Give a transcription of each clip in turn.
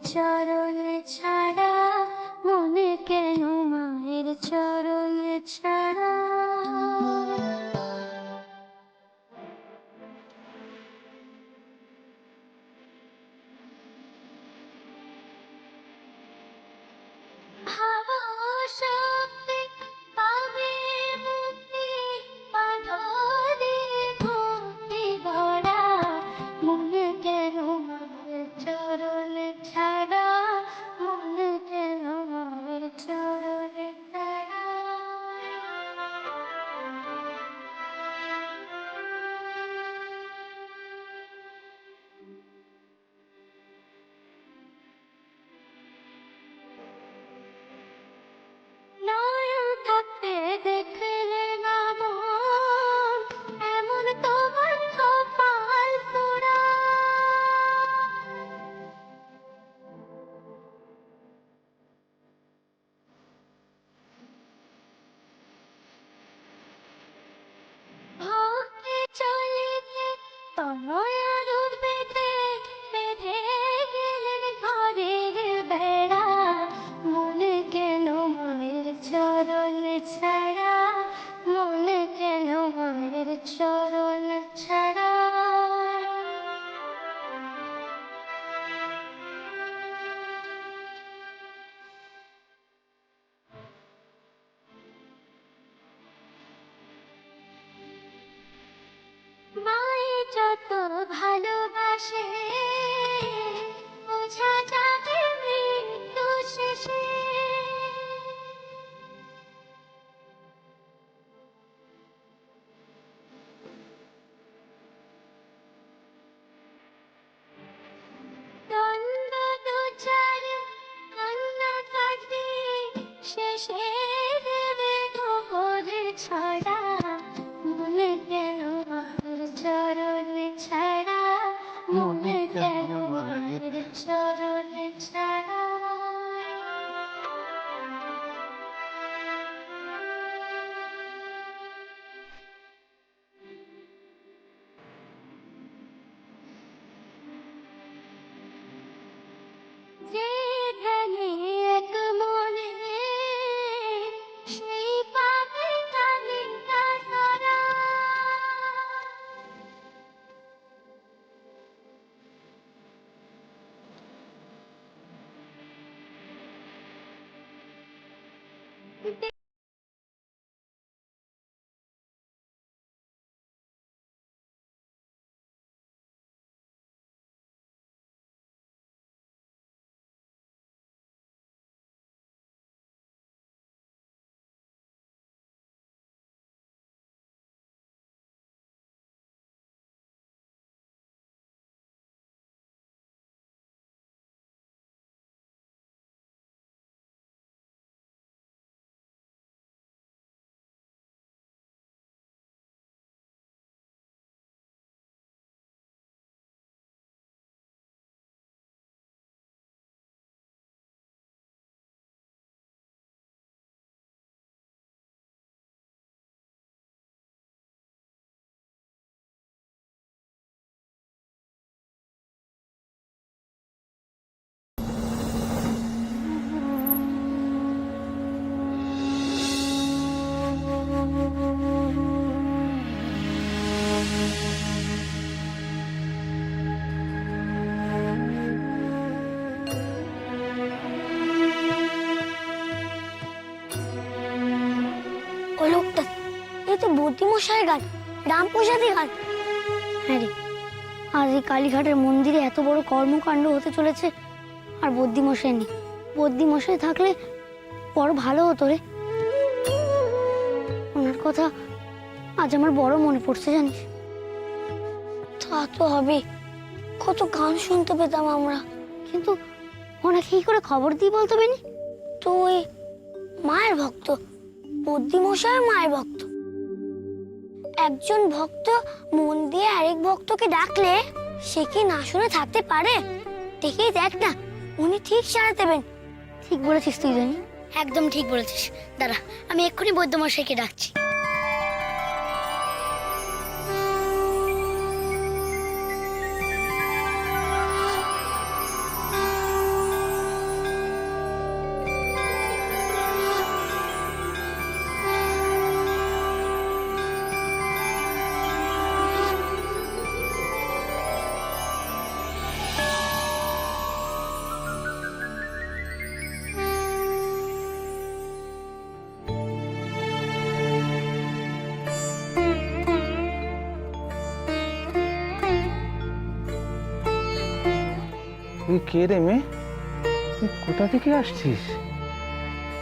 চরণ ছাড়া মনে কেন মায়ের চরণ ছাড়া। ভালোবাসাতে পাবে মুক্তি, বাঁধনে ভক্তি ভরা মনে কেন মায়ের চরণ ছাড়া, মনে কেন মায়ের চরণ ছাড়া। নয়ন থাকতে দেখলে না মন, এমন তোমার কপাল পোড়া। ভক্তি চলিতে তনয়া রূপ বেঁধে বেঁধে গেলেন ঘরের বেড়া, মনে কেন মায়ের চরণ ছাড়া, মনে কেন মায়ের চরণ ছাড়া। মায়ে যত ভালোবাসে বোঝা যাবে মৃত্যু শেষে। দ্বন্দ্ব দুচার কান্না কাটে শেষে দেবে খবর ছড়া, মনে কেন মায়ের চরণ ছাড়া, মনে কেন মায়ের চরণ ছাড়া। যেখানে এক মনে সেই পাবে কালিকা ধরা। ও লোকটা, এ তো বুদ্ধিমশাইয়ের গান, রামপ্রসাদের গান। হ্যাঁ রে, আজ এই কালীঘাটের মন্দিরে এত বড় কর্মকাণ্ড হতে চলেছে, আর বুদ্ধিমশাই নেই। বুদ্ধিমশাই থাকলে বড় ভালো হতো রে। ওনার কথা আজ আমার বড় মনে পড়ছে জানিস। তা তো হবে, কত গান শুনতে পেতাম আমরা, কিন্তু ওনাকে কি করে খবর দিই বলতো বেনি? তুই মায়ের ভক্ত, বুদ্ধিমশাই মায়ের ভক্ত। একজন ভক্ত মন দিয়ে আরেক ভক্তকে ডাকলে সে কি না শুনে থাকতে পারে? দেখেই দেখ না, উনি ঠিক সাড়া দেবেন। ঠিক বলেছিস তুই জানি, একদম ঠিক বলেছিস। দাঁড়া, আমি এক্ষুনি বৈদ্যমশাইকে ডাকছি। তুই কে রে মেয়ে? তুই কোথা থেকে আসছিস?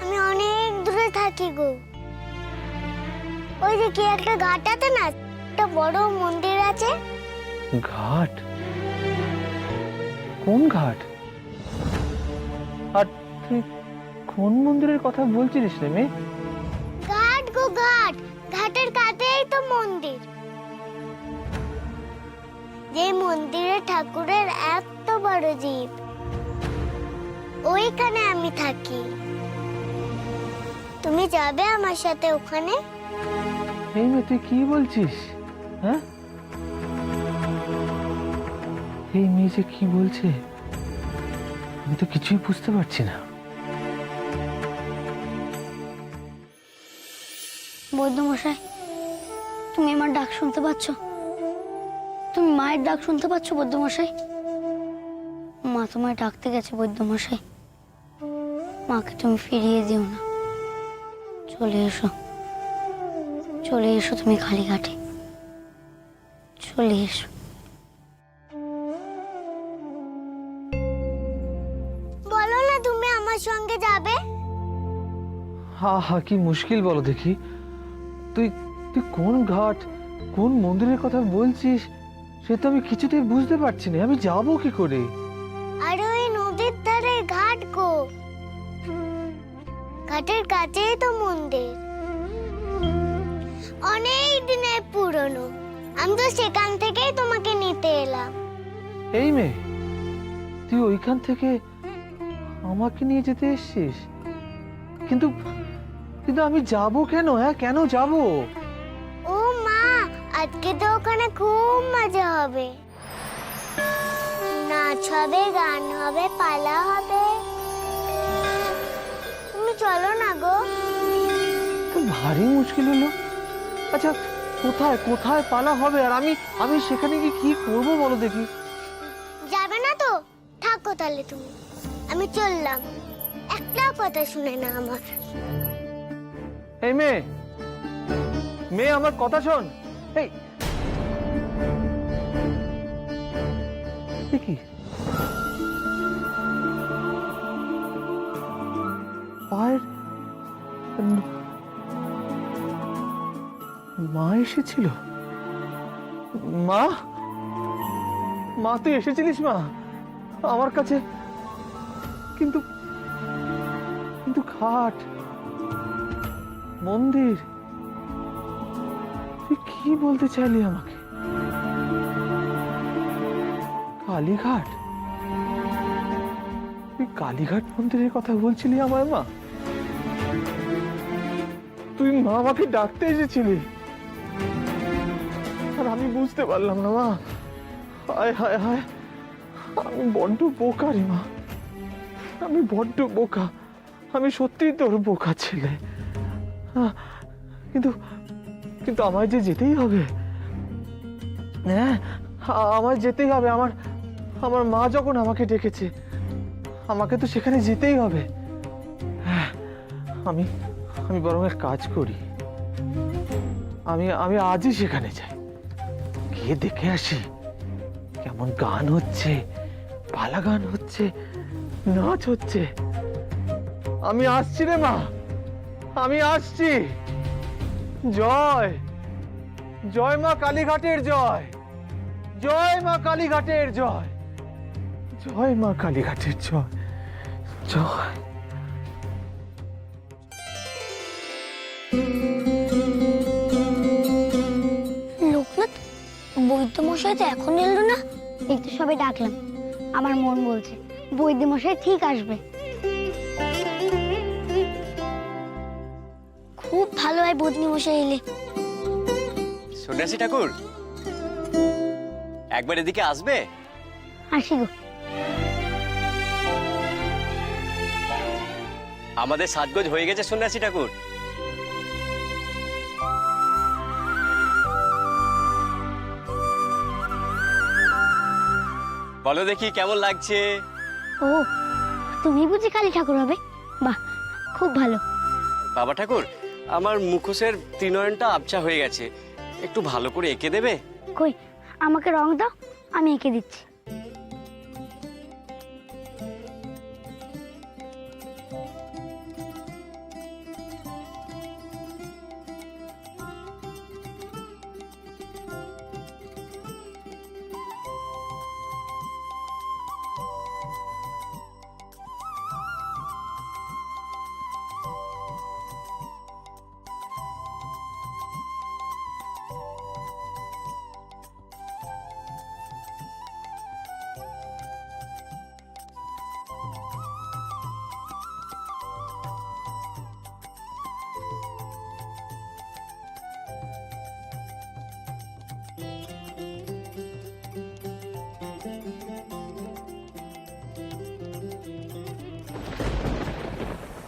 আমি অনেক দূরে থাকি গো। ওই যে কি একটা ঘাট আছে না, একটা বড় মন্দির আছে। ঘাট? কোন ঘাট? আর তুই কোন মন্দিরের কথা বলছিস রে মেয়ে? ঘাট গো ঘাট, ঘাটের কাছেই তো মন্দির। যে মন্দিরে ঠাকুরের এত বড় জীব, ওইখানে আমি থাকি। তুমি যাবে আমার সাথে ওখানে? এই মেয়ে তুই কি বলছিস? হ্যাঁ, এই মেয়ে যে কি বলছে আমি তো কিছুই বুঝতে পারছি না। বৈদ্যমশাই, তুমি আমার ডাক শুনতে পাচ্ছ? তুমি মায়ের ডাক শুনতে পাচ্ছ বৈদ্যমশাই? মা তোমায় ডাকতে গেছে বৈদ্যমশাই। মাকে তুমি ফিরিয়ে দিও না। চলে এসো, চলে এসো তুমি কালীঘাটে, চলে এসো। বলো না তুমি আমার সঙ্গে যাবে? হা হা, কি মুশকিল বলো দেখি। তুই তুই কোন ঘাট, কোন মন্দিরের কথা বলছিস সে তো আমি কিছুতেই বুঝতে পারছি না। আমি যাব কি করে? আর ওই নদীর ধারে ঘাট গো, ঘাটের কাছেই তো মন্দির। অনেক দিনের পুরনো, আমি তো সেখান থেকেই তোমাকে নিতে এলাম। এই মেয়ে, তুই ওইখান থেকে আমাকে নিয়ে যেতে এসেছিস? কিন্তু কিন্তু আমি যাব কেন? হ্যাঁ, কেন যাব? ও মা, আজকে তো ওখানে খুব মজা হবে। নাচ হবে, গান হবে, পালা হবে। তুমি চলো না গো। তো ভারী মুশকিল হলো। আচ্ছা, কোথায় কোথায় পালা হবে? আর আমি আমি সেখানে গিয়ে কি করব বলো দেখি। যাবে না তো? থাকো তাহলে তুমি, আমি চললাম। একটা কথা শুনে না আমার। এই মেয়ে, মেয়ে আমার কথা শোন। এই এ কি পায়ের মা এসেছিল? মা, মা তুই এসেছিলিস মা আমার কাছে? কিন্তু কিন্তু ঘাট, মন্দির, তুই কি বলতে চাইলি আমাকে? কালীঘাট? তুই কালীঘাট মন্দিরের কথা বলছিলি আমার মা? তুই মা আমাকে ডাকতে এসেছিলি আর আমি বুঝতে পারলাম না মা। হায় হায় হায়, আমি বড্ড বোকা রে মা, আমি বড্ড বোকা। আমি সত্যি তোর বোকা ছেলে। কিন্তু কিন্তু আমায় যে যেতেই হবে। হ্যাঁ, আমায় যেতেই হবে। আমার আমার মা যখন আমাকে ডেকেছে, আমাকে তো সেখানে যেতেই হবে। হ্যাঁ, আমি আমি বরং এক কাজ করি, আমি আমি আজই সেখানে যাই, গিয়ে দেখে আসি কেমন গান হচ্ছে, পালা গান হচ্ছে, নাচ হচ্ছে। আমি আসছি রে মা, আমি আসছি। জয় জয় মা কালীঘাটের জয়, জয় মা কালীঘাটের জয়, জয় মা কালীঘাটের জয়, জয়। লোকনাথ, বৈদ্যমশাই তো এখন এলো না। একটু সবাই ডাকলাম, আমার মন বলছে বৈদ্যমশাই ঠিক আসবে। খুব ভালো হয় বৈদ্যমশাই এলে। সন্ন্যাসী ঠাকুর, একবার এদিকে আসবে? আসি গো। আমাদের সাজগোজ হয়ে গেছে সন্ন্যাসী ঠাকুর। বলো দেখি কেমন লাগছে? ও, তুমি বুঝি কালী ঠাকুর হবে? বাহ, খুব ভালো। বাবা ঠাকুর, আমার মুখোশের ত্রিনয়নটা আবছা হয়ে গেছে, একটু ভালো করে এঁকে দেবে? কই, আমাকে রং দাও, আমি এঁকে দিচ্ছি।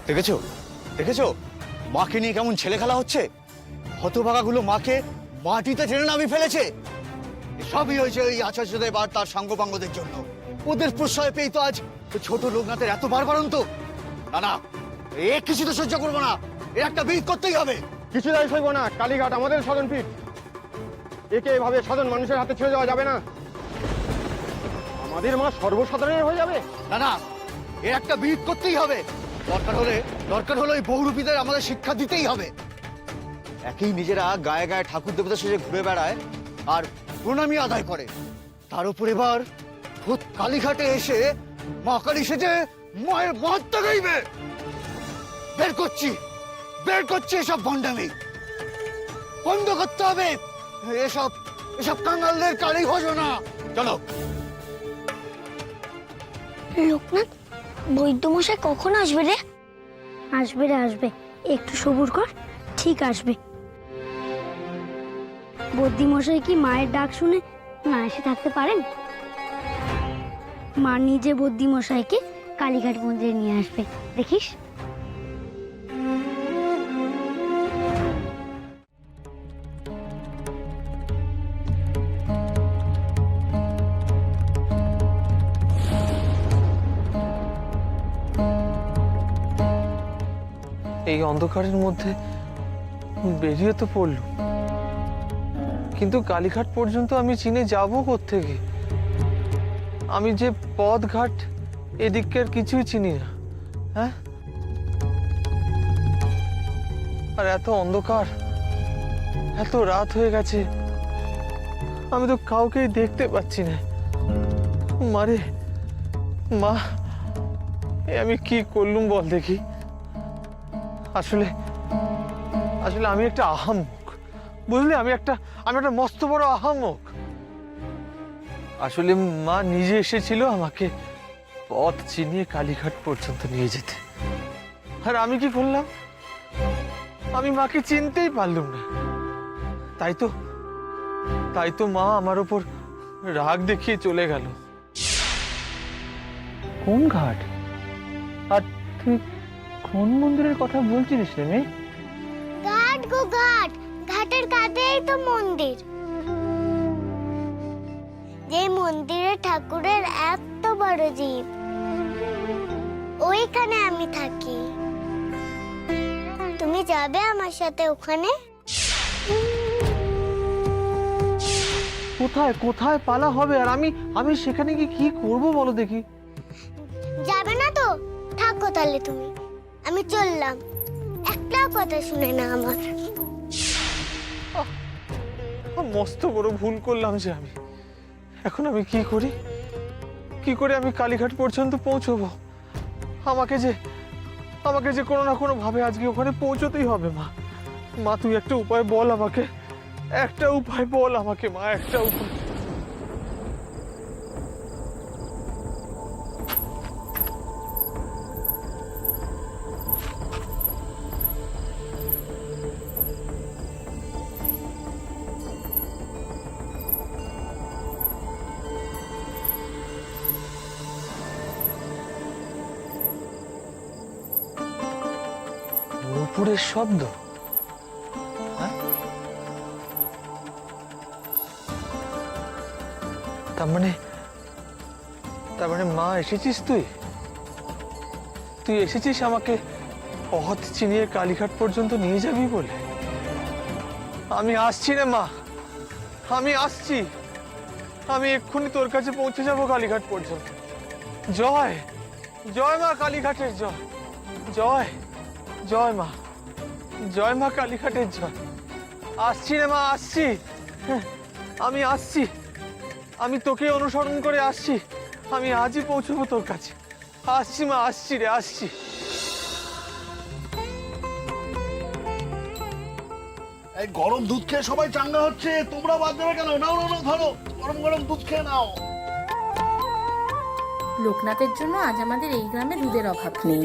দেখেছো দেখেছো মাকে নিয়ে কেমন ছেলে খেলা হচ্ছে? হতভাগাগুলো মাকে মাটিতে টেনে নামিয়ে ফেলেছে। সবই হয়েছে ওই আচার্যদেব আর তার সাঙ্গপাঙ্গদের জন্য। ওদের প্রশ্রয় পেয়ে তো আজ ওই ছোট লোকনাথের এত বারবারন্ত। না না, এ কিছু তো সহ্য করবো না, এর একটা বিহিত করতেই হবে। কিছুটাই সইব না। কালীঘাট আমাদের স্বজনপীঠ, একে এভাবে সাধারণ মানুষের হাতে ছেড়ে দেওয়া যাবে না। আমাদের মা সর্বসাধারণের হয়ে যাবে। না না, এর একটা বিহিত করতেই হবে। দরকার হলে ওই বহুরূপীদের আমাদের শিক্ষা দিতেই হবে। একই নিজেরা গায়ে গায়ে ঠাকুর দেবতা সেজে ঘুরে বেড়ায় আর প্রণামী আদায় করে, তার উপর এবার খোদ কালীঘাটে এসে মা কালী সেজে মায়ের মাহাত্ম্য গাইবে। বের করছি এসব ভণ্ডামি বন্ধ করতে হবে। এসব কাঙালদের কালী ভজনা। চলো। লোকনাথ, বৈদ্যমশাই কখন আসবে রে? আসবে, একটু সবুর কর, ঠিক আসবে। বদ্যিমশাই কি মায়ের ডাক শুনে না এসে থাকতে পারেন? মা নিজে বদ্যিমশাইকে কালীঘাট মন্দিরে নিয়ে আসবে, দেখিস। এই অন্ধকারের মধ্যে বেরিয়ে তো পড়ল, কিন্তু কালীঘাট পর্যন্ত আমি চিনে যাব কোত্থেকে? আমি যে পথ ঘাট এদিককার কিছুই চিনি না। হ্যাঁ, আর এত অন্ধকার, এত রাত হয়ে গেছে, আমি তো কাউকেই দেখতে পাচ্ছি না। মারে মা, আমি কি করলুম বল দেখি। আসলে আমি একটা আহাম্মক, বুঝলি? আমি একটা মস্ত বড় আহাম্মক। আসলে মা নিজে এসেছিল আমাকে পথ চিনিয়ে কালীঘাট পর্যন্ত নিয়ে যেতে, আর আমি কি করলাম? আমি মাকে চিনতেই পারলাম না। তাই তো মা আমার উপর রাগ দেখিয়ে চলে গেল। কোন ঘাট আর তুই কোন মন্দিরের কথা বলছিস রে মেয়ে? ঘাট গো ঘাট, ঘাটের কাছেই তো মন্দির। যে মন্দিরে ঠাকুরের এত বড় জীব, ওইখানে আমি থাকি। তুমি যাবে আমার সাথে ওখানে? কোথায় পালা হবে? আর আমি সেখানে গিয়ে কি করবো বলো দেখি? যাবে না তো? থাকো তাহলে তুমি, আমি চললাম। একটাও কথা শুনে না আমার। মস্ত বড় ভুল করলাম যে আমি। এখন আমি কি করে আমি কালীঘাট পর্যন্ত পৌঁছবো? আমাকে যে কোনো না কোনো ভাবে আজকে ওখানে পৌঁছতেই হবে। মা তুই একটা উপায় বল আমাকে, মা, একটা উপায়। নুপুরের শব্দ, হ্যাঁ? তার মানে মা এসেছিস? তুই এসেছিস আমাকে পথ চিনিয়ে কালীঘাট পর্যন্ত নিয়ে যাবি বলে? আমি আসছি রে মা, আমি আসছি। আমি এক্ষুনি তোর কাছে পৌঁছে যাব কালীঘাট পর্যন্ত। জয় মা কালীঘাটের জয়, জয় মা কালীঘাটের জয়। আসছি রে মা, আসছি। আমি আসছি, আমি তোকে অনুসরণ করে আসছি। আমি আজই পৌঁছবো তোর কাছে। আসছি মা, আসছি রে, আসছি। এই গরম দুধ খেয়ে সবাই চাঙ্গা হচ্ছে, তোমরা বাদ দেবে কেন? নাও ধরো, গরম দুধ খেয়ে নাও। লোকনাথের জন্য আজ আমাদের এই গ্রামে দুধের অভাব নেই।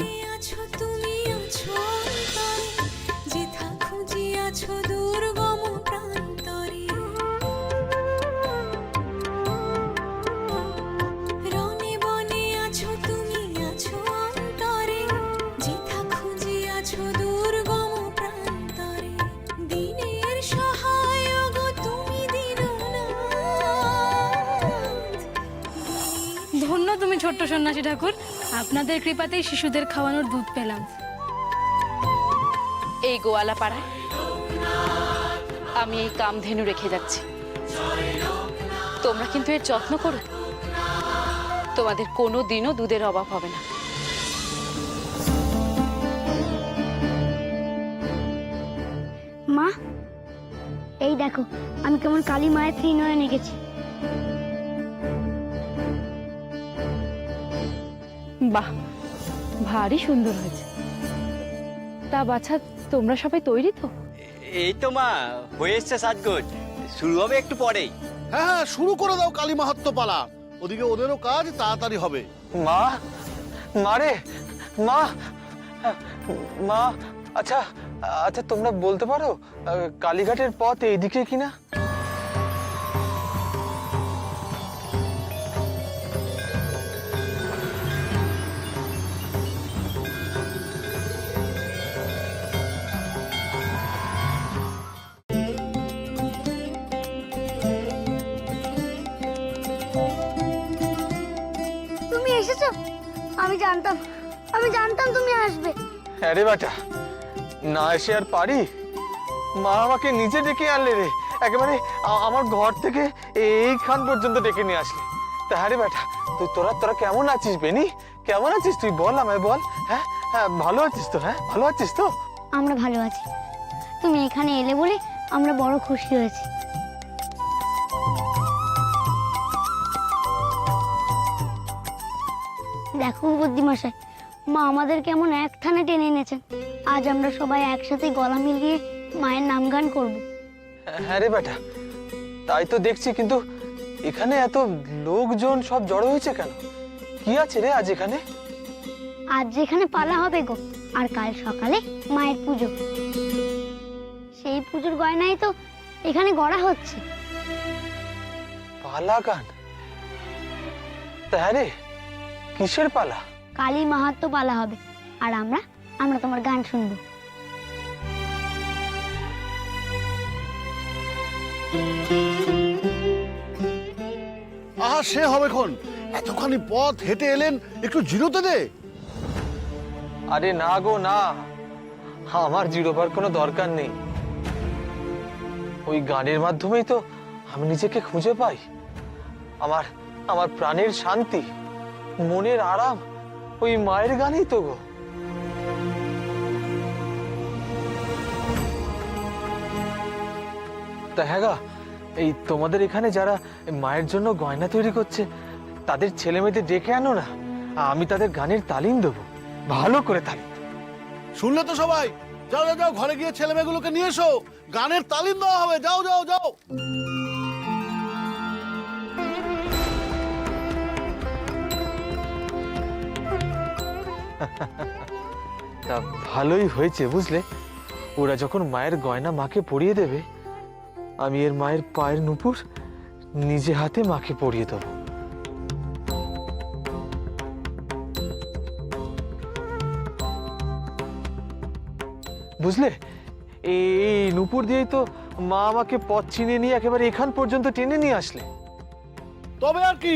ছোট্ট সন্ন্যাসী ঠাকুর, আপনাদের কৃপাতেই শিশুদের খাওয়ানোর দুধ পেলাম। এই গোয়ালা পাড়ায় আমি এই কামধেনু রেখে যাচ্ছি। তোমরা কিন্তু এর যত্ন করো, তোমাদের কোনো দিনও দুধের অভাব হবে না। মা, এই দেখো আমি কেমন কালী মায়ের ত্রিনয়ন এঁকেছি। বাহ, ভারী সুন্দর হয়েছে। তা বাছা, তোমরা সবাই তৈরি তো? এই তো মা, হয়ে এসছে সাজগোজ, শুরু হবে একটু পরেই। হ্যাঁ হ্যাঁ, শুরু করে দাও কালী মাহাত্ম্য পালা। ওদিকে ওদেরও কাজ তাড়াতাড়ি হবে। মা, মারে, মা, মা, আচ্ছা আচ্ছা তোমরা বলতে পারো কালীঘাটের পথ এইদিকে কিনা? তুমি এসেছো? আমি জানতাম তুমি আসবে। আরে বেটা, না এসে আর পারি? মা আমাকে নিজে ডেকে আনলে রে, একেবারে আমার ঘর থেকে এইখান পর্যন্ত ডেকে নিয়ে আসলে। তা হ্যাঁ রে বেটা, তোরা কেমন আছিস বেনি? কেমন আছিস তুই? বল আমায় বল। হ্যাঁ হ্যাঁ, ভালো আছিস তো? হ্যাঁ ভালো আছিস তো? আমরা ভালো আছি, তুমি এখানে এলে বলে আমরা বড় খুশি হয়েছি। দেখো বুদ্ধিমশাই, মা আমাদের কেমন এক থানে টেনে এনেছেন। আজ আমরা সবাই একসাথে গলা মিলিয়ে মায়ের নাম গান করব। হ্যাঁ রে বেটা, তাই তো দেখছি, কিন্তু এখানে এত লোকজন সব জড়ো হয়েছে কেন? কি আছে রে আজ এখানে? আজ যেখানে পালা হবে গো, আর কাল সকালে মায়ের পুজো। সেই পুজোর গয়নাই তো এখানে গড়া হচ্ছে। পালা গান? তা হ্যাঁ রে, কিসের পালা? কালী মাহাত্ম্য পালা হবে, আর আমরা তোমার গান শুনবো। আহা, সে হবে খন। এতখানি পথ হেঁটে এলেন, একটু জিরোতে দে। আরে না গো না, আমার জিরোবার কোনো দরকার নেই। ওই গানের মাধ্যমেই তো আমি নিজেকে খুঁজে পাই। আমার প্রাণের শান্তি, মনের আরাম ওই মায়ের গানেই তো গো। তা হ্যাঁ গা, এই তোমাদের এখানে যারা মায়ের জন্য গয়না তৈরি করছে তাদের ছেলে মেয়েদের ডেকে আনো না, আমি তাদের গানের তালিম দেবো, ভালো করে তালিম। শুনলে তো সবাই? যাও যাও যাও, ঘরে গিয়ে ছেলে মেয়েগুলোকে নিয়ে এসো, গানের তালিম দেওয়া হবে। যাও যাও যাও। তা ভালোই হয়েছে বুঝলে, ওরা যখন মায়ের গয়না মাকে পরিয়ে দেবে, আমি এর মায়ের পায়ের নুপুর নিজে হাতে মাকে পরিয়ে দেবো। বুঝলে, এই নুপুর দিয়েই তো মা আমাকে পথ চিনিয়ে নিয়ে একেবারে এখান পর্যন্ত টেনে নিয়ে আসলে। তবে আর কি,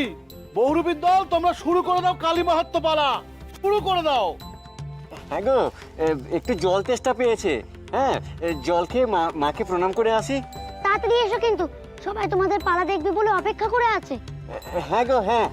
বহুরূপীর দল, তোমরা শুরু করে দাও কালী মাহাত্ম্য পালা। শুরু করে দাও। হ্যাঁ গো, একটু জল তেষ্টা পেয়েছে। হ্যাঁ, জল খেয়ে মাকে প্রণাম করে আসি। তাড়াতাড়ি এসো, কিন্তু সবাই তোমাদের পালা দেখবে বলে অপেক্ষা করে আছে। হ্যাঁ গো, হ্যাঁ।